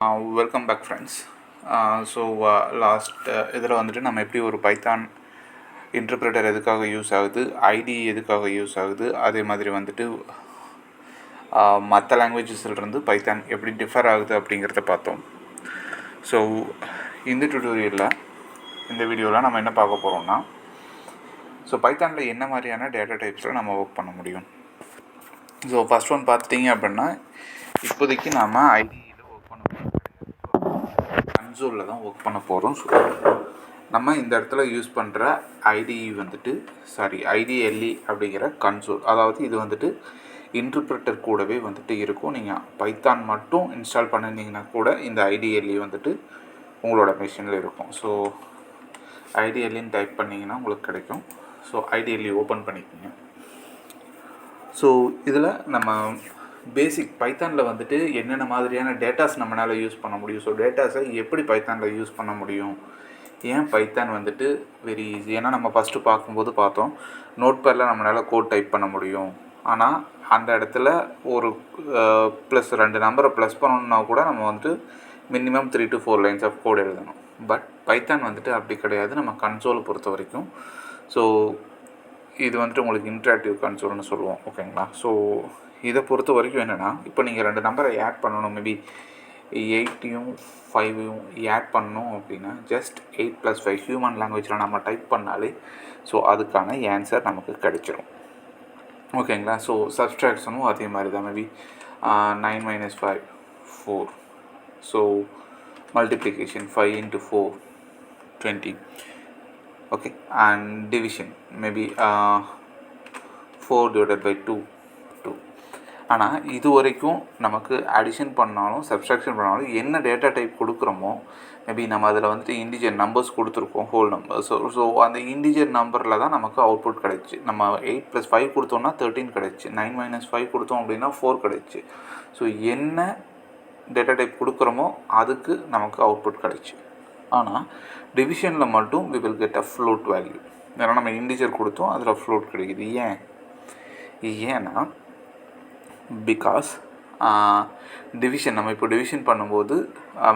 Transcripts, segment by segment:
Welcome back friends. So last இதில் வந்துட்டு நம்ம எப்படி ஒரு பைத்தான் இன்டர்பிரேட்டர் எதுக்காக யூஸ் ஆகுது, ஐடி எதுக்காக யூஸ் ஆகுது, அதே மாதிரி வந்துட்டு மற்ற லாங்குவேஜஸ்லேருந்து பைத்தான் எப்படி டிஃபர் ஆகுது அப்படிங்கிறத பார்த்தோம். ஸோ இந்த டுட்டோரியலில் இந்த வீடியோவில் நம்ம என்ன பார்க்க போகிறோம்னா, ஸோ பைத்தானில் என்ன மாதிரியான டேட்டா டைப்ஸில் நம்ம ஒர்க் பண்ண முடியும். ஸோ ஃபஸ்ட் ஒன் பார்த்துட்டிங்க அப்படின்னா, இப்போதைக்கு நாம் ஐடியில் ஒர்க் பண்ண போகிறோம், கன்சோலில் தான் ஒர்க் பண்ண போகிறோம். ஸோ நம்ம இந்த இடத்துல யூஸ் பண்ணுற ஐடிஎல்இ அப்படிங்கிற கன்சோல், அதாவது இது வந்துட்டு இன்டர்பிரேட்டர் கூடவே வந்துட்டு இருக்கும். நீங்கள் பைத்தான் மட்டும் இன்ஸ்டால் பண்ணியிருந்தீங்கன்னா கூட இந்த ஐடிஎல்இ வந்துட்டு உங்களோட மிஷினில் இருக்கும். ஸோ ஐடிஎல்இன்னு டைப் பண்ணிங்கன்னா உங்களுக்கு கிடைக்கும். ஸோ ஐடிஎல்இ ஓப்பன் பண்ணிக்கோங்க. ஸோ இதில் நம்ம பேசிக் பைத்தானில் வந்துட்டு என்னென்ன மாதிரியான டேட்டாஸ் நம்மளால் யூஸ் பண்ண முடியும், ஸோ டேட்டாஸை எப்படி பைத்தானில் யூஸ் பண்ண முடியும், ஏன் பைத்தான் வந்துட்டு வெரி ஈஸி. ஏன்னா நம்ம ஃபஸ்ட்டு பார்க்கும்போது பார்த்தோம், நோட்பேடில் நம்மளால் கோட் டைப் பண்ண முடியும். ஆனால் அந்த இடத்துல ஒரு ப்ளஸ் 2 நம்பரை ப்ளஸ் பண்ணணுன்னா கூட நம்ம வந்துட்டு minimum 3 to 4 lines of code எழுதணும். பட் பைத்தான் வந்துட்டு அப்படி கிடையாது நம்ம கன்சோலை பொறுத்த வரைக்கும். ஸோ இது வந்துட்டு உங்களுக்கு இன்ட்ராக்டிவ் கன்சோல்னு சொல்லுவோம், ஓகேங்களா. ஸோ இதை பொறுத்த வரைக்கும் என்னென்னா, இப்போ நீங்கள் 2 நம்பரை ஆட் பண்ணணும், மேபி 8யும் 5யும் ஆட் பண்ணணும் அப்படின்னா ஜஸ்ட் 8 + 5 ஹியூமன் லாங்குவேஜில் நம்ம டைப் பண்ணாலே ஸோ அதுக்கான ஆன்சர் நமக்கு கிடைச்சிரும், ஓகேங்களா. ஸோ சப்ஸ்ட்ராக்ஷனும் அதே மாதிரி தான். Maybe 9 - 5 4. So multiplication 5 × 4 20. Okay. And division maybe 4 / 2 2. ஆனால் இது வரைக்கும் நமக்கு அடிஷன் பண்ணாலும் சப்ஸ்ட்ராக்ஷன் பண்ணாலும் என்ன டேட்டா டைப் கொடுக்குறோமோ, மேபி நம்ம அதில் வந்துட்டு இன்டிஜர் நம்பர்ஸ் கொடுத்துருக்கோம், ஹோல் நம்பர். ஸோ அந்த இன்டிஜர் நம்பரில் தான் நமக்கு அவுட்புட் கிடைச்சி. நம்ம 8 + 5 கொடுத்தோம்னா 13 கிடைச்சி, 9 - 5 கொடுத்தோம் அப்படின்னா 4 கிடைச்சி. ஸோ என்ன டேட்டா டைப் கொடுக்குறோமோ அதுக்கு நமக்கு அவுட்புட் கிடைச்சி. ஆனால் டிவிஷனில் மட்டும் we will get a float value. ஏன்னா நம்ம இன்டிஜர் கொடுத்தோம், அதில் ஃப்ளோட் கிடைக்குது. ஏன்னா பிகாஸ் டிவிஷன் நம்ம இப்போ டிவிஷன் பண்ணும்போது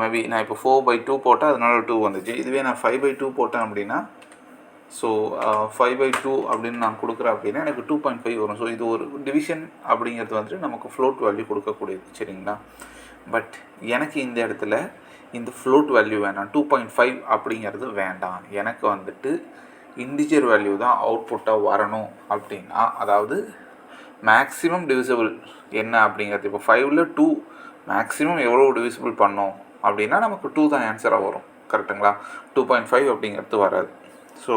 மேபி நான் இப்போ 4/2 போட்டால் அதனால 2 வந்துச்சு. இதுவே நான் 5/2 போட்டேன் அப்படின்னா, ஸோ 5/2 அப்படின்னு நான் கொடுக்குறேன் அப்படின்னா எனக்கு 2.5 வரும். ஸோ இது ஒரு டிவிஷன் அப்படிங்கிறது வந்துட்டு நமக்கு ஃப்ளோட் வேல்யூ கொடுக்கக்கூடியது, சரிங்களா. பட் எனக்கு இந்த இடத்துல இந்த ஃப்ளோட் வேல்யூ வேணாம், 2.5 அப்படிங்கிறது வேண்டாம். எனக்கு வந்துட்டு இன்டிஜர் வேல்யூ தான் அவுட்புட்டாக வரணும் அப்படின்னா, அதாவது மேக்ஸிமம் டிவிசிபிள் என்ன அப்படிங்கிறது. இப்போ 5ல் 2 மேக்ஸிமம் எவ்வளோ டிவிசிபிள் பண்ணோம் அப்படின்னா நமக்கு 2 தான் ஆன்சராக வரும், கரெக்டுங்களா. 2.5 அப்படிங்கிறது வராது. ஸோ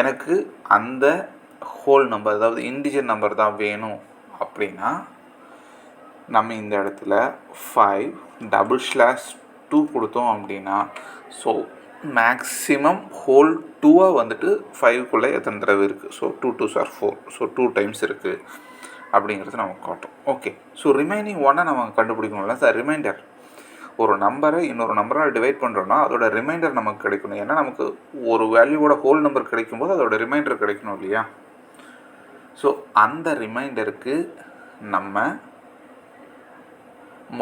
எனக்கு அந்த ஹோல் நம்பர், அதாவது இன்டிஜர் நம்பர் தான் வேணும் அப்படின்னா நம்ம இந்த இடத்துல 5/2 கொடுத்தோம் அப்படின்னா, ஸோ மேக்ஸிமம் ஹோல் 2 வந்துட்டு 5க்குள்ளே எத்தனை தடவை இருக்குது, ஸோ 2 × 2 = 4. ஸோ 2 times இருக்குது அப்படிங்கிறது நமக்கு காட்டும். ஓகே. ஸோ ரிமைனிங் 1 நம்ம கண்டுபிடிக்கணும்ல சார். ரிமைண்டர், ஒரு நம்பரை இன்னொரு நம்பரால் டிவைட் பண்ணுறோன்னா அதோட ரிமைண்டர் நமக்கு கிடைக்கணும். ஏன்னா நமக்கு ஒரு வேல்யூவோட ஹோல் நம்பர் கிடைக்கும்போது அதோட ரிமைண்டர் கிடைக்கணும் இல்லையா. ஸோ அந்த ரிமைண்டருக்கு நம்ம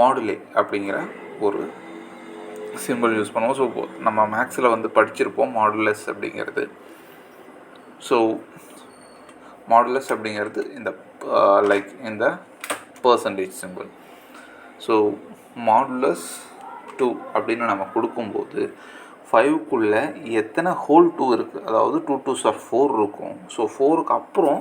மாடுலே அப்படிங்கிற ஒரு சிம்பிள் யூஸ் பண்ணுவோம். ஸோ நம்ம மேக்ஸில் வந்து படிச்சிருப்போம் மாடுலஸ் அப்படிங்கிறது. ஸோ மாடுலஸ் அப்படிங்கிறது இந்த லைக் இந்த பர்சன்டேஜ் சிம்பிள். ஸோ மாடுலஸ் 2 அப்படின்னு நம்ம கொடுக்கும்போது 5க்குள்ளே எத்தனை ஹோல் 2 இருக்குது, அதாவது 2 × 2 = 4 இருக்கும். ஸோ 4க்கு அப்புறம்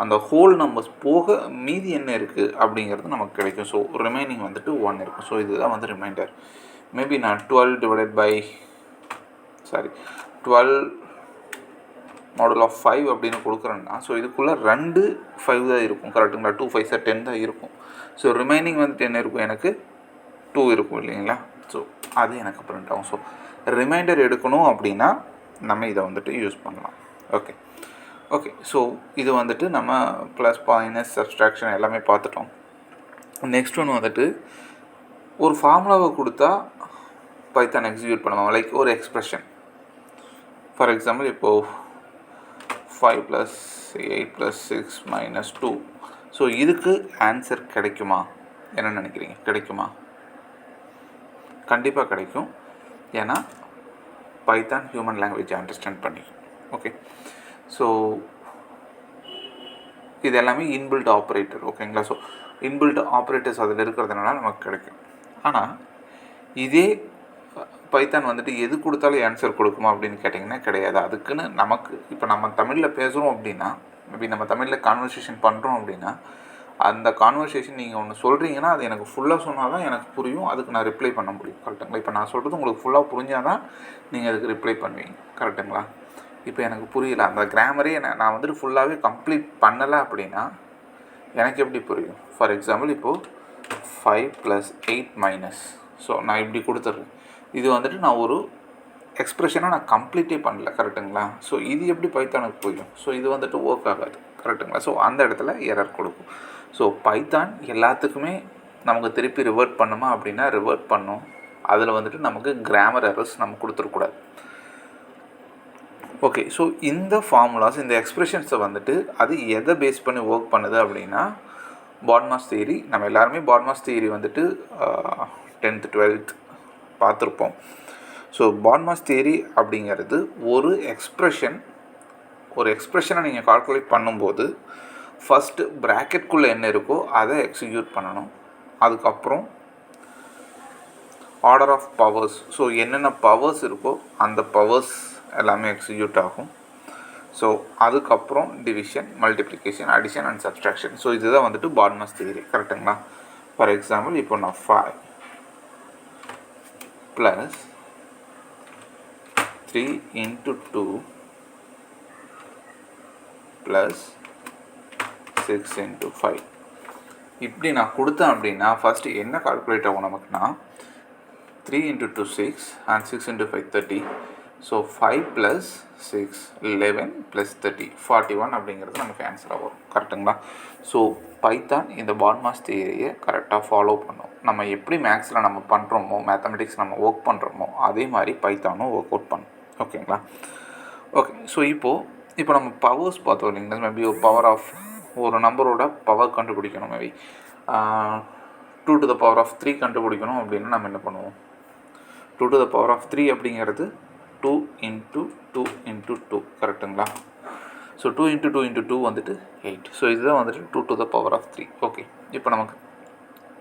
அந்த ஹோல் நம்பர்ஸ் போக மீதி என்ன இருக்குது அப்படிங்கிறது நமக்கு கிடைக்கும். ஸோ ரிமைனிங் வந்துட்டு 1 இருக்கும். ஸோ இதுதான் வந்து ரிமைண்டர். மேபி நான் 12 மாடுல் ஆஃப் 5 அப்படின்னு கொடுக்குறேன்னா, ஸோ இதுக்குள்ளே 2 5 தான் இருக்கும், கரெக்டுங்களா. 2 5 = 10 தான் இருக்கும். ஸோ ரிமைனிங் வந்துட்டு என்ன இருக்கும், எனக்கு 2 இருக்கும் இல்லைங்களா. ஸோ அது எனக்கு பிரிண்ட் ஆகும். ஸோ ரிமைண்டர் எடுக்கணும் அப்படின்னா நம்ம இதை வந்துட்டு யூஸ் பண்ணலாம். ஓகே. ஸோ இது வந்துட்டு நம்ம ப்ளஸ் மைனஸ் சப்ஸ்ட்ராக்ஷன் எல்லாமே பார்த்துட்டோம். நெக்ஸ்ட் ஒன்று வந்துட்டு ஒரு ஃபார்முலாவை கொடுத்தா பைத்தான் எக்ஸிக்யூட் பண்ணுவாங்க, லைக் ஒரு எக்ஸ்ப்ரெஷன். ஃபார் எக்ஸாம்பிள் இப்போது 5 + 8 + 6 - 2. ஸோ இதுக்கு ஆன்சர் கிடைக்குமா, என்ன நினைக்கிறீங்க, கிடைக்குமா? கண்டிப்பாக கிடைக்கும். ஏன்னா பைத்தான் ஹியூமன் லாங்குவேஜை அண்டர்ஸ்டாண்ட் பண்ணிக்கும். ஓகே, ஸோ இது எல்லாமே இன்பில்ட் ஆப்ரேட்டர். ஓகேங்களா? ஸோ இன்பில்ட் ஆப்ரேட்டர்ஸ் அதில் இருக்கிறதுனால நமக்கு கிடைக்கும். ஆனால் இதே பைத்தான் வந்துட்டு எது கொடுத்தாலும் ஆன்சர் கொடுக்குமா அப்படின்னு கேட்டிங்கன்னா கிடையாது. அதுக்குன்னு நமக்கு இப்போ நம்ம தமிழில் பேசுகிறோம் அப்படின்னா, மேபி நம்ம தமிழில் கான்வர்சேஷன் பண்ணுறோம் அப்படின்னா, அந்த கான்வர்சேஷன் நீங்கள் ஒன்று சொல்கிறீங்கன்னா அது எனக்கு ஃபுல்லாக சொன்னால் தான் எனக்கு புரியும், அதுக்கு நான் ரிப்ளை பண்ண முடியும். கரெக்டுங்களா? இப்போ நான் சொல்கிறது உங்களுக்கு ஃபுல்லாக புரிஞ்சால் தான் நீங்கள் அதுக்கு ரிப்ளை பண்ணுவீங்க. கரெக்டுங்களா? இப்போ எனக்கு புரியல, அந்த கிராமரே நான் வந்துட்டு ஃபுல்லாகவே கம்ப்ளீட் பண்ணலை அப்படின்னா எனக்கு எப்படி புரியும்? ஃபார் எக்ஸாம்பிள் இப்போது 5 + 8 - ஸோ நான் இப்படி கொடுத்துட்றேன். இது வந்துட்டு நான் ஒரு எக்ஸ்ப்ரெஷனாக நான் கம்ப்ளீட்டே பண்ணல. கரெக்டுங்களா? ஸோ இது எப்படி பைத்தானுக்கு புரியும்? ஸோ இது வந்துட்டு ஒர்க் ஆகாது. கரெக்டுங்களா? ஸோ அந்த இடத்துல எரர் கொடுக்கும். ஸோ பைத்தான் எல்லாத்துக்குமே நமக்கு திருப்பி ரிவர்ட் பண்ணுமா அப்படின்னா ரிவர்ட் பண்ணும். அதில் வந்துட்டு நமக்கு கிராமர் எரர்ஸ் நம்ம கொடுத்துருக்கூடாது. ஓகே, ஸோ இந்த ஃபார்முலாஸ், இந்த எக்ஸ்ப்ரெஷன்ஸை வந்துட்டு அது எதை பேஸ் பண்ணி ஒர்க் பண்ணுது அப்படின்னா பாட்மாஸ் தியரி. நம்ம எல்லாருமே பாட்மாஸ் தியரி வந்துட்டு 10th 12th பார்த்துருப்போம். ஸோ பாட்மாஸ் தியரி அப்படிங்கிறது ஒரு எக்ஸ்ப்ரெஷனை நீங்கள் கால்குலேட் பண்ணும்போது ஃபஸ்ட்டு ப்ராக்கெட்குள்ளே என்ன இருக்கோ அதை எக்ஸிக்யூட் பண்ணணும். அதுக்கப்புறம் ஆர்டர் ஆஃப் பவர்ஸ், ஸோ என்னென்ன பவர்ஸ் இருக்கோ அந்த பவர்ஸ் எல்லாமே எக்ஸிக்யூட் ஆகும். ஸோ அதுக்கப்புறம் division, multiplication, addition and subtraction. So இதுதான் வந்துட்டு பாட்மாஸ் தியரி. கரெக்டுங்களா? ஃபார் எக்ஸாம்பிள் இப்போ நான் 5 + 3 × 2 + 6 × 5 இப்படி நான் கொடுத்தேன் அப்படின்னா ஃபஸ்ட்டு என்ன கால்குலேட் ஆகும் நமக்குன்னா 3 × 2 6 and 6 × 5 30. ஸோ 5 + 6 11 + 30 41 அப்படிங்கிறது நமக்கு ஆன்சராக வரும். கரெக்டுங்களா? ஸோ பைத்தான் இந்த பாட்மாஸ் தியரியை கரெக்டாக ஃபாலோ பண்ணும். நம்ம எப்படி மேக்ஸில் நம்ம பண்ணுறோமோ, மேத்தமெட்டிக்ஸ் நம்ம ஒர்க் பண்ணுறோமோ அதே மாதிரி பைத்தானும் ஒர்க் அவுட் பண்ணும். ஓகேங்களா? ஓகே, ஸோ இப்போ நம்ம பவர்ஸ் பார்த்தோம் இல்லைங்களா? மேபி ஒரு பவர் ஆஃப் ஒரு நம்பரோட பவர் கண்டுபிடிக்கணும். Maybe 2 to the power of 3 கண்டுபிடிக்கணும் அப்படின்னா நம்ம என்ன பண்ணுவோம்? 2 to the power of 3 அப்படிங்கிறது 2 × 2 × 2. கரெக்டுங்களா? ஸோ 2 × 2 × 2 வந்துட்டு 8. ஸோ இதுதான் வந்துட்டு 2 to the power of 3. Okay, இப்போ நமக்கு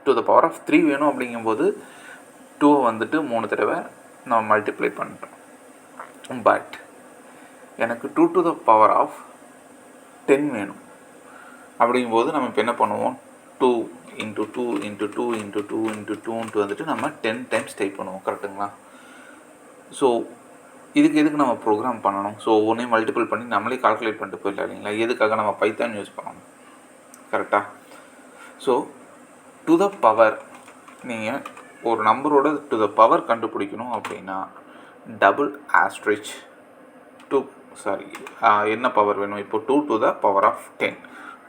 2 to the power of 3 வேணும். அப்படிங்கும்போது 2 வந்துட்டு 3 தடவை நம்ம மல்டிப்ளை பண்ணுறோம். பட் எனக்கு 2 to the power of 10 வேணும். அப்படிங்கும்போது நம்ம இப்போ என்ன பண்ணுவோம்? 2 × 2 × 2 × 2 × 2 வந்துட்டு நம்ம 10 times டைப் பண்ணுவோம். கரெக்டுங்களா? ஸோ இதுக்கு நம்ம ப்ரோக்ராம் பண்ணணும். ஸோ ஒன்றையும் மல்டிபிள் பண்ணி நம்மளே கால்குலேட் பண்ணிட்டு போயிடலாம் இல்லைங்களா? எதுக்காக நம்ம பைத்தான் யூஸ் பண்ணணும்? கரெக்டாக? ஸோ டு த பவர், நீங்கள் ஒரு நம்பரோட டு த பவர் கண்டுபிடிக்கணும் அப்படின்னா டபுள் ஆஸ்ட்ரிச் என்ன பவர் வேணும்? இப்போ 2 to the power of 10.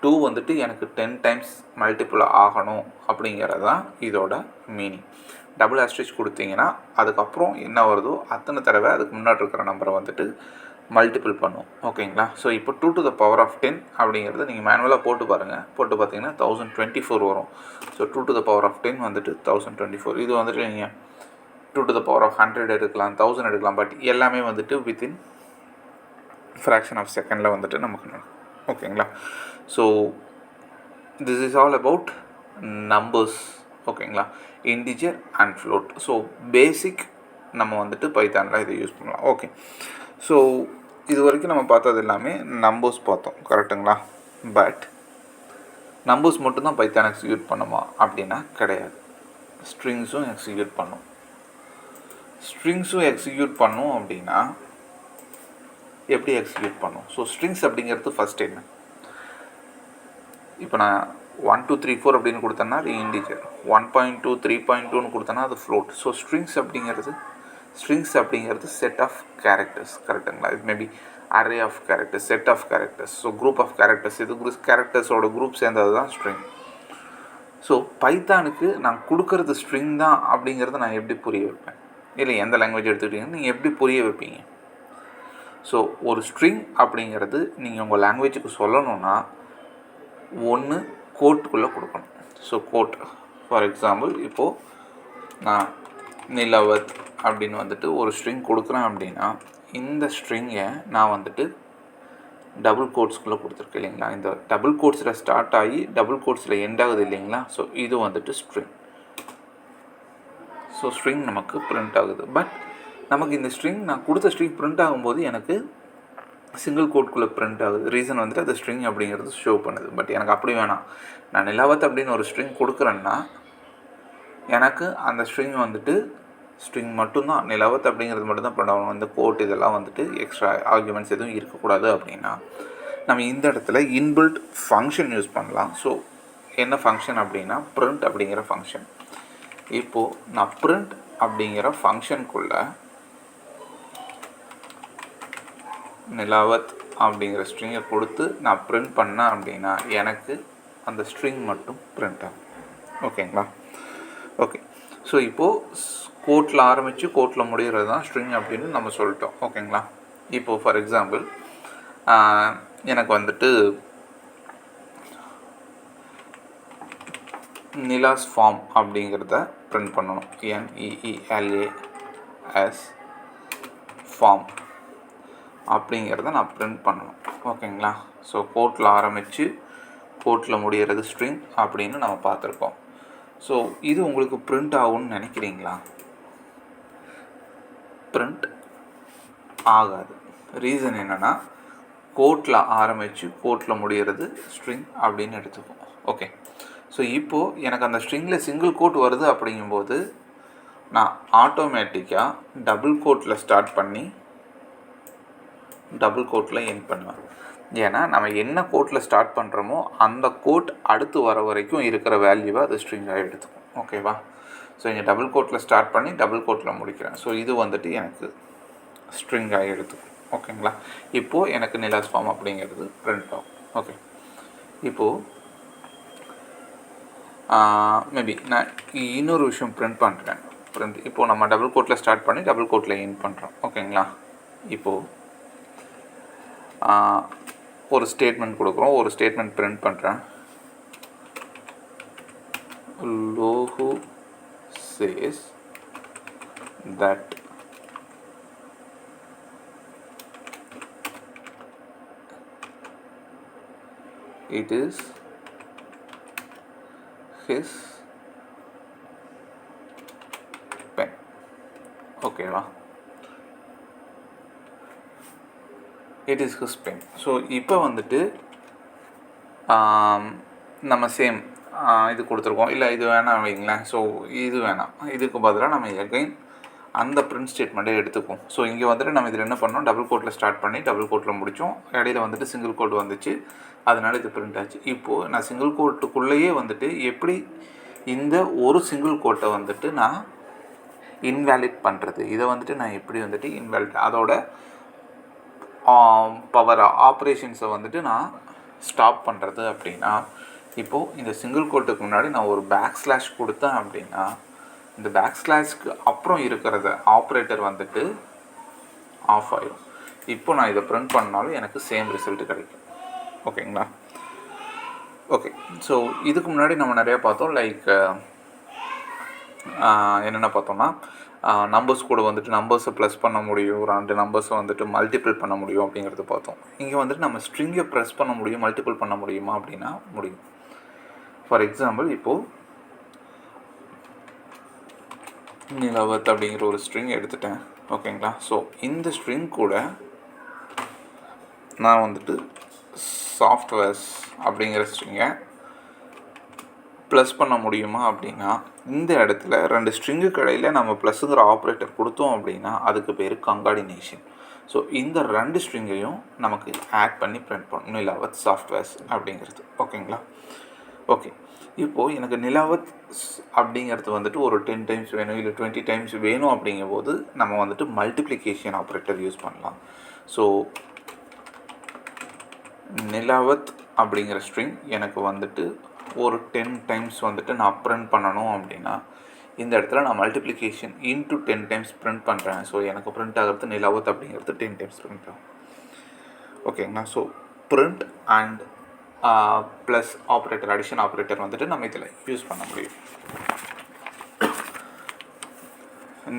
2 வந்துட்டு எனக்கு 10 times மல்டிபிள் ஆகணும் அப்படிங்கிறது தான் இதோட மீனிங். டபுள் ஆஸ்ட்ரிச் கொடுத்தீங்கன்னா அதுக்கப்புறம் என்ன வருதோ அத்தனை தடவை அதுக்கு முன்னாடி இருக்கிற நம்பரை வந்துட்டு மல்டிபிள் பண்ணும். ஓகேங்களா? ஸோ இப்போ 2 to the power of 10 அப்படிங்கிறது நீங்கள் மேனுவலாக போட்டு பாருங்கள். போட்டு பார்த்தீங்கன்னா 1024 வரும். So 2 to the power of 10 வந்துட்டு 1024. இது வந்துட்டு நீங்கள் 2 to the power of 100 எடுக்கலாம், 1000 எடுக்கலாம். பட் எல்லாமே வந்துட்டு வித்தின் ஃப்ராக்ஷன் ஆஃப் செகண்டில் வந்துட்டு நமக்கு நடக்கும். ஓகேங்களா? So this is all about numbers. ஓகேங்களா? Integer and float. So basic நம்ம வந்துட்டு பைத்தானில் இதை யூஸ் பண்ணலாம். ஓகே, ஸோ இது வரைக்கும் நம்ம பார்த்தது எல்லாமே நம்பர்ஸ் பார்த்தோம். கரெக்டுங்களா? பட் நம்பர்ஸ் மட்டும்தான் பைத்தான் எக்ஸிக்யூட் பண்ணுமா அப்படின்னா கிடையாது. ஸ்ட்ரிங்ஸும் எக்ஸிக்யூட் பண்ணும். ஸ்ட்ரிங்ஸும் எக்ஸிக்யூட் பண்ணும் அப்படின்னா எப்படி எக்ஸிக்யூட் பண்ணும்? ஸோ ஸ்ட்ரிங்ஸ் அப்படிங்கிறது ஃபஸ்ட் என்ன? இப்போ நான் 1 2 3 4 அப்படின்னு கொடுத்தேன்னா அது இன்டிஜர். 1.2 3.2ன்னு கொடுத்தேன்னா அது ஃப்ளோட். ஸோ ஸ்ட்ரிங்ஸ் அப்படிங்கிறது செட் ஆஃப் கேரக்டர்ஸ். கரெக்டுங்களா? இது maybe array of characters, set of characters, so group of characters. இது கேரக்டர்ஸோட குரூப் சேர்ந்தது தான் ஸ்ட்ரிங். ஸோ பைத்தானுக்கு நான் கொடுக்கறது ஸ்ட்ரிங் தான் அப்படிங்கிறத நான் எப்படி புரிய வைப்பேன்? இல்லை எந்த லாங்குவேஜ் எடுத்துக்கிட்டீங்கன்னா நீங்கள் எப்படி புரிய வைப்பீங்க? ஸோ ஒரு ஸ்ட்ரிங் அப்படிங்கிறது நீங்கள் உங்கள் லாங்குவேஜுக்கு சொல்லணுன்னா ஒன்று கோட்டுக்குள்ளே கொடுக்கணும். ஸோ கோட், ஃபார் எக்ஸாம்பிள் இப்போது நான் நிலவத் அப்படின்னு வந்துட்டு ஒரு ஸ்ட்ரிங் கொடுக்குறேன் அப்படின்னா இந்த ஸ்ட்ரிங்கை நான் வந்துட்டு டபுள் கோட்ஸ்குள்ளே கொடுத்துருக்கேன் இல்லைங்களா. இந்த டபுள் கோட்ஸில் ஸ்டார்ட் ஆகி டபுள் கோட்ஸில் எண்ட் ஆகுது இல்லைங்களா. ஸோ இது வந்துட்டு ஸ்ட்ரிங். ஸோ ஸ்ட்ரிங் நமக்கு பிரிண்ட் ஆகுது. பட் நமக்கு இந்த ஸ்ட்ரிங் நான் கொடுத்த ஸ்ட்ரிங் பிரிண்ட் ஆகும்போது எனக்கு சிங்கிள் கோட்குள்ளே பிரிண்ட் ஆகுது. ரீசன் வந்துட்டு அது ஸ்ட்ரிங் அப்படிங்கிறது ஷோ பண்ணுது. பட் எனக்கு அப்படி வேணாம். நான் நிலவத் அப்படின்னு ஒரு ஸ்ட்ரிங் கொடுக்குறேன்னா எனக்கு அந்த ஸ்ட்ரிங் வந்துட்டு ஸ்ட்ரிங் மட்டும்தான், நிலவத் அப்படிங்கிறது மட்டும்தான் பிரிண்ட் ஆகணும். இந்த கோட் இதெல்லாம் வந்துட்டு எக்ஸ்ட்ரா ஆர்குமெண்ட்ஸ் எதுவும் இருக்கக்கூடாது. அப்படின்னா நம்ம இந்த இடத்துல இன்பில்ட் ஃபங்க்ஷன் யூஸ் பண்ணலாம். ஸோ என்ன ஃபங்க்ஷன் அப்படின்னா பிரிண்ட் அப்படிங்கிற ஃபங்க்ஷன். இப்போது நான் பிரிண்ட் அப்படிங்கிற ஃபங்க்ஷனுக்குள்ளே நிலவத் அப்படிங்கிற ஸ்ட்ரிங்கை கொடுத்து நான் பிரிண்ட் பண்ணேன் அப்படின்னா எனக்கு அந்த ஸ்ட்ரிங் மட்டும் பிரிண்ட் ஆகும். ஓகேங்களா. ஓகே. ஸோ இப்போது கோட்டில் ஆரம்பித்து கோட்டில் முடிகிறது தான் ஸ்ட்ரிங் அப்படின்னு நம்ம சொல்லிட்டோம். ஓகேங்களா. இப்போது ஃபார் எக்ஸாம்பிள் எனக்கு வந்துட்டு நிலாஸ் ஃபார்ம் அப்படிங்கிறத பிரிண்ட் பண்ணணும். NEELAS ஃபார்ம் அப்படிங்கிறத நான் பிரிண்ட் பண்ணணும். ஓகேங்களா. ஸோ கோட்டில் ஆரம்பித்து கோட்டில் முடிகிறது ஸ்ட்ரிங் அப்படின்னு நம்ம பார்த்துருக்கோம். ஸோ இது உங்களுக்கு பிரிண்ட் ஆகும்னு நினைக்கிறீங்களா? பிரிண்ட் ஆகாது. ரீசன் என்னென்னா கோட்டில் ஆரம்பித்து கோட்டில் முடிகிறது ஸ்ட்ரிங் அப்படின்னு எடுத்துப்போம். ஓகே. ஸோ இப்போது எனக்கு அந்த ஸ்ட்ரிங்கில் சிங்கிள் கோட் வருது அப்படிங்கும்போது நான் ஆட்டோமேட்டிக்காக டபுள் கோட்டில் ஸ்டார்ட் பண்ணி டபுள் கோட்டில் எண்ட் பண்ணுவேன். ஏன்னா நம்ம என்ன கோட்டில் ஸ்டார்ட் பண்ணுறோமோ அந்த கோட் அடுத்து வர வரைக்கும் இருக்கிற வேல்யூவை அது ஸ்ட்ரிங்காக எடுத்துக்கும். ஓகேவா. ஸோ இங்கே டபுள் கோட்டில் ஸ்டார்ட் பண்ணி டபுள் கோட்டில் முடிக்கிறேன். ஸோ இது வந்துட்டு எனக்கு ஸ்ட்ரிங்காக எடுத்துக்கும். ஓகேங்களா. இப்போது எனக்கு நிலாஸ் ஃபார்ம் அப்படிங்கிறது பிரிண்ட் ஆகும். ஓகே. இப்போது மேபி நான் இன்னொரு விஷயம் பிரிண்ட் பண்ணுறேன். இப்போது நம்ம டபுள் கோட்டில் ஸ்டார்ட் பண்ணி டபுள் கோட்டில் எண்ட் பண்ணுறோம். ஓகேங்களா. இப்போது ஒரு ஸ்டேட்மெண்ட் கொடுக்குறோம். ஒரு ஸ்டேட்மெண்ட் பிரிண்ட் பண்ணுறேன். லோஹு says that it is his pen. ஓகேவா. It is his pen. So இப்போ வந்துட்டு நம்ம சேம் இது கொடுத்துருக்கோம். இல்லை இது வேணாம் வைங்களேன். ஸோ இது வேணாம். இதுக்கு பதிலாக நம்ம எகைன் அந்த பிரிண்ட் ஸ்டேட்மெண்ட்டை எடுத்துக்கும். ஸோ இங்கே வந்துட்டு நம்ம இதில் என்ன பண்ணோம், டபுள் கோட்டில் ஸ்டார்ட் பண்ணி டபுள் கோட்டில் முடித்தோம். இடையில வந்துட்டு சிங்கிள் கோட் வந்துச்சு, அதனால் இது பிரிண்ட் ஆச்சு. இப்போது நான் சிங்கிள் கோட்டுக்குள்ளேயே வந்துட்டு எப்படி இந்த ஒரு சிங்கிள் கோட்டை வந்துட்டு நான் இன்வேலிட் பண்ணுறது, இதை வந்துட்டு நான் எப்படி வந்துட்டு இன்வேலிட் அதோட பவர் ஆப்ரேஷன்ஸை வந்துட்டு நான் ஸ்டாப் பண்ணுறது அப்படின்னா, இப்போது இந்த சிங்கிள் கோட்டுக்கு முன்னாடி நான் ஒரு பேக் ஸ்லாஷ் கொடுத்தேன் அப்படின்னா இந்த பேக் ஸ்லாஷ்க்கு அப்புறம் இருக்கிறத ஆப்ரேட்டர் வந்துட்டு ஆஃப் ஆயிடும். இப்போ நான் இதை பிரிண்ட் பண்ணாலும் எனக்கு சேம் ரிசல்ட் கிடைக்கும். ஓகேங்களா. ஓகே. ஸோ இதுக்கு முன்னாடி நம்ம நிறையா பார்த்தோம். லைக் என்னென்ன பார்த்தோம்னா நம்பர்ஸ் கூட வந்துட்டு நம்பர்ஸை ப்ளஸ் பண்ண முடியும், ரெண்டு நம்பர்ஸை வந்துட்டு மல்டிபிள் பண்ண முடியும் அப்படிங்கிறது பார்த்தோம். இங்கே வந்துட்டு நம்ம ஸ்ட்ரிங்கை ப்ரெஸ் பண்ண முடியும், மல்டிபிள் பண்ண முடியுமா அப்படின்னா முடியும். ஃபார் எக்ஸாம்பிள் இப்போது நிலவத் அப்படிங்கிற ஒரு ஸ்ட்ரிங் எடுத்துட்டேன். ஓகேங்களா. ஸோ இந்த ஸ்ட்ரிங் கூட நான் வந்துட்டு சாஃப்ட்வேர்ஸ் அப்படிங்கிற ஸ்ட்ரிங்கை ப்ளஸ் பண்ண முடியுமா அப்படின்னா இந்த இடத்துல ரெண்டு ஸ்ட்ரிங்குக்கு இடையில் நம்ம ப்ளஸ்ஸுங்கிற ஆப்ரேட்டர் கொடுத்தோம் அப்படின்னா அதுக்கு பேர் கங்காடினேஷன். ஸோ இந்த ரெண்டு ஸ்ட்ரிங்கையும் நமக்கு ஆட் பண்ணி பிரிண்ட் பண்ணணும், நிலவத் சாஃப்ட்வேர்ஸ் அப்படிங்கிறது. ஓகேங்களா. ஓகே. இப்போது எனக்கு நிலவத் அப்படிங்கிறது வந்துட்டு ஒரு 10 டைம்ஸ் வேணும், இல்லை 20 டைம்ஸ் வேணும் அப்படிங்கும்போது நம்ம வந்துட்டு மல்டிப்ளிகேஷன் ஆப்ரேட்டர் யூஸ் பண்ணலாம். ஸோ நிலவத் அப்படிங்கிற ஸ்ட்ரிங் எனக்கு வந்துட்டு ஒரு 10 டைம்ஸ் வந்துட்டு நான் பிரிண்ட் பண்ணணும் அப்படின்னா இந்த இடத்துல நான் மல்டிப்ளிகேஷன் இன்ட்டு 10 டைம்ஸ் பிரிண்ட் பண்ணுறேன். ஸோ எனக்கு பிரிண்ட் ஆகிறது நிலவத் அப்படிங்கிறது 10 டைம்ஸ் பிரிண்ட் ஆகும். ஓகேங்களா. So print and plus operator, addition operator வந்துட்டு நம்ம இதில் யூஸ் பண்ண முடியும்.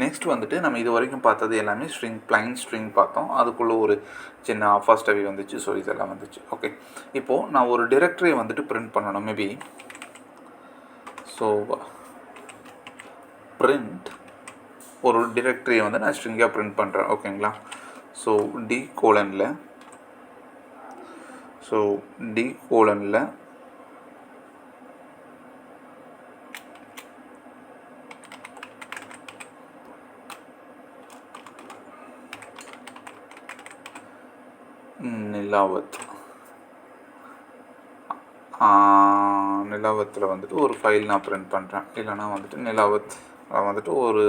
நெக்ஸ்ட் வந்துட்டு நம்ம இது வரைக்கும் பார்த்தது எல்லாமே ஸ்ட்ரிங், பிளைன் ஸ்ட்ரிங் பார்த்தோம். அதுக்குள்ளே ஒரு சின்ன ஃபர்ஸ்ட் அவி வந்துச்சு. ஸோ இதெல்லாம் வந்துச்சு. ஓகே, இப்போது நான் ஒரு டிரெக்டரியை வந்துட்டு பிரிண்ட் பண்ணணும். மேபி ஸோ பிரிண்ட் ஒரு டிரெக்டரியை வந்து நான் ஸ்ட்ரிங்காக பிரிண்ட் பண்ணுறேன். ஓகேங்களா? ஸோ டி கோலனில் நிலாவத்தில் வந்துட்டு ஒரு ஃபைல் நான் பிரிண்ட் பண்ணுறேன். இல்லைனா வந்துட்டு நிலாவத் வந்துட்டு ஒரு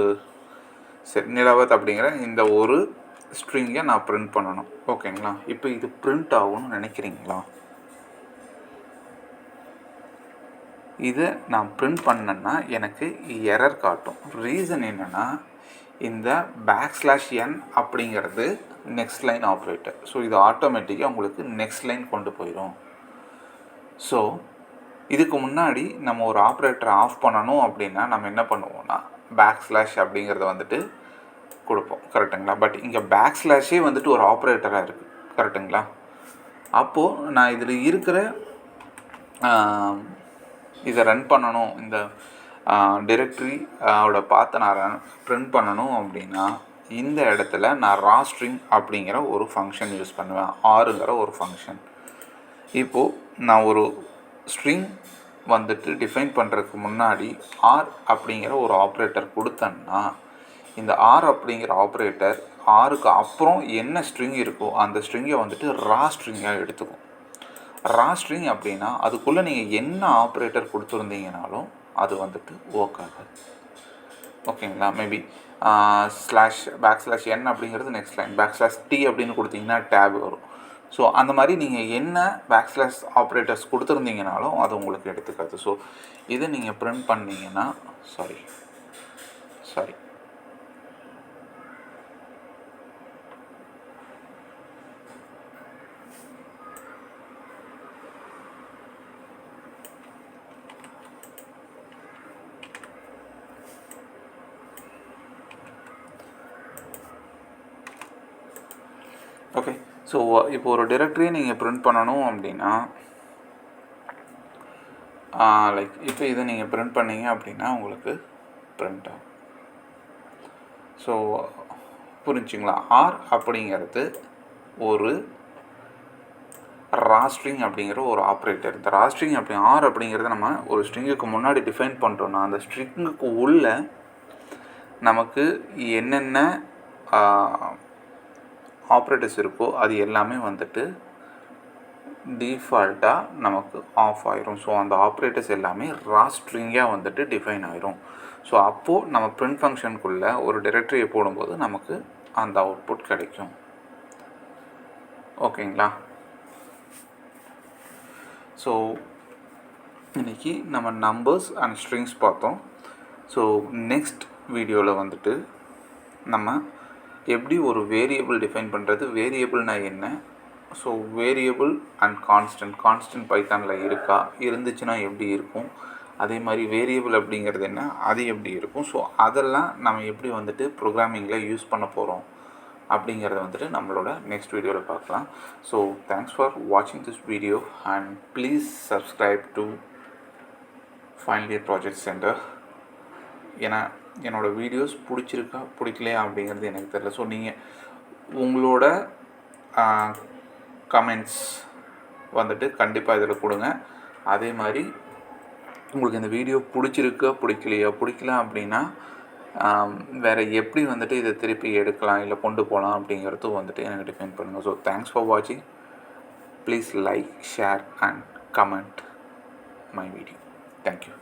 நிலாவத் அப்படிங்கிற இந்த ஒரு ஸ்ட்ரிங்கை நான் பிரிண்ட் பண்ணணும். ஓகேங்களா? இப்போ இது பிரிண்ட் ஆகும்னு நினைக்கிறீங்களா? இதை நான் பிரிண்ட் பண்ணேன்னா எனக்கு எரர் காட்டும். ரீசன் என்னென்னா, இந்த \n அப்படிங்கிறது நெக்ஸ்ட் லைன் ஆப்ரேட்டர். ஸோ இது ஆட்டோமேட்டிக்காக உங்களுக்கு நெக்ஸ்ட் லைன் கொண்டு போயிடும். ஸோ இதுக்கு முன்னாடி நம்ம ஒரு ஆப்ரேட்டரை ஆஃப் பண்ணணும் அப்படின்னா நம்ம என்ன பண்ணுவோம்னா \, அப்படிங்கிறத வந்துட்டு கொடுப்போம். கரெக்டுங்களா? பட் இங்கே \, வந்துட்டு ஒரு ஆப்ரேட்டராக இருக்குது. கரெக்டுங்களா? அப்போது நான் இதில் இருக்கிற இதை ரன் பண்ணணும், இந்த டிரெக்டரி பார்த்து நான் பிரிண்ட் பண்ணணும் அப்படின்னா இந்த இடத்துல நான் ராஸ்ட்ரிங் அப்படிங்கிற ஒரு ஃபங்க்ஷன் யூஸ் பண்ணுவேன். ஆறுங்கிற ஒரு ஃபங்க்ஷன். இப்போது நான் ஒரு ஸ்ட்ரிங் வந்துட்டு டிஃபைன் பண்ணுறதுக்கு முன்னாடி ஆர் அப்படிங்கிற ஒரு ஆப்ரேட்டர் கொடுத்தேன்னா இந்த ஆர் அப்படிங்கிற ஆப்ரேட்டர் ஆருக்கு அப்புறம் என்ன ஸ்ட்ரிங் இருக்கோ அந்த ஸ்ட்ரிங்கை வந்துட்டு ராஸ்ட்ரிங்காக எடுத்துக்கும். ராஸ்ட்ரிங் அப்படின்னா அதுக்குள்ளே நீங்கள் என்ன ஆப்ரேட்டர் கொடுத்துருந்தீங்கனாலும் அது வந்துட்டு ஒர்க் ஆகாது. ஓகேங்களா? மேபி \n அப்படிங்கிறது நெக்ஸ்ட் லைன், \t அப்படின்னு கொடுத்தீங்கன்னா டேப் வரும். ஸோ அந்த மாதிரி நீங்கள் என்ன \, ஆப்ரேட்டர்ஸ் கொடுத்துருந்தீங்கனாலும் அது உங்களுக்கு எடுத்துக்காது. ஸோ இதை நீங்கள் பிரிண்ட் பண்ணிங்கன்னா சாரி ஓகே. ஸோ இப்போ ஒரு டிரெக்டரியை நீங்கள் பிரிண்ட் பண்ணணும் அப்படின்னா லைக் இப்போ இதை நீங்கள் பிரிண்ட் பண்ணீங்க அப்படின்னா உங்களுக்கு பிரிண்ட் ஆகும். ஸோ புரிஞ்சுங்களா? ஆர் அப்படிங்கிறது ஒரு ராஸ்ட்ரிங் அப்படிங்கிற ஒரு ஆப்ரேட்டர். இந்த ராஸ்ட்ரிங் ஆர் அப்படிங்கிறத நம்ம ஒரு ஸ்ட்ரிங்குக்கு முன்னாடி டிஃபைன் பண்ணுறோன்னா அந்த ஸ்ட்ரிங்குக்கு உள்ள நமக்கு என்னென்ன ஆப்ரேட்டர்ஸ் இருக்கோ அது எல்லாமே வந்துட்டு டிஃபால்ட்டாக நமக்கு ஆஃப் ஆயிரும். ஸோ அந்த ஆப்ரேட்டர்ஸ் எல்லாமே ராஸ்ட்ரிங்காக வந்துட்டு டிஃபைன் ஆயிரும். ஸோ அப்போது நம்ம பிரிண்ட் ஃபங்க்ஷனுக்குள்ளே ஒரு டிரெக்டரியை போடும்போது நமக்கு அந்த அவுட்புட் கிடைக்கும். ஓகேங்களா? ஸோ இன்றைக்கி நம்ம நம்பர்ஸ் அண்ட் ஸ்ட்ரிங்ஸ் பார்த்தோம். ஸோ நெக்ஸ்ட் வீடியோவில் வந்துட்டு நம்ம எப்படி ஒரு வேரியபிள் டிஃபைன் பண்ணுறது, வேரியபிள்னால் என்ன, ஸோ வேரியபிள் அண்ட் கான்ஸ்டன்ட் பைத்தானில் இருக்கா, இருந்துச்சுன்னா எப்படி இருக்கும், அதே மாதிரி வேரியபிள் அப்படிங்கிறது என்ன, அது எப்படி இருக்கும், ஸோ அதெல்லாம் நம்ம எப்படி வந்துட்டு ப்ரோக்ராமிங்கில் யூஸ் பண்ண போகிறோம் அப்படிங்கிறத வந்துட்டு நம்மளோட நெக்ஸ்ட் வீடியோவில் பார்க்கலாம். ஸோ தேங்க்ஸ் ஃபார் வாட்சிங் this video and please subscribe to final year project centre. ஏன்னா என்னோடய வீடியோஸ் பிடிச்சிருக்கா பிடிக்கலையா அப்படிங்கிறது எனக்கு தெரியல. ஸோ நீங்கள் உங்களோட கமெண்ட்ஸ் வந்துட்டு கண்டிப்பாக இதில் கொடுங்க. அதே மாதிரி உங்களுக்கு இந்த வீடியோ பிடிக்கல அப்படின்னா வேறு எப்படி வந்துட்டு இதை திருப்பி எடுக்கலாம் இல்லை கொண்டு போகலாம் அப்படிங்கிறதும் வந்துட்டு எனக்கு டிஃபைன் பண்ணுங்கள். ஸோ தேங்க்ஸ் ஃபார் வாட்சிங். Please like, share and comment my video. Thank you.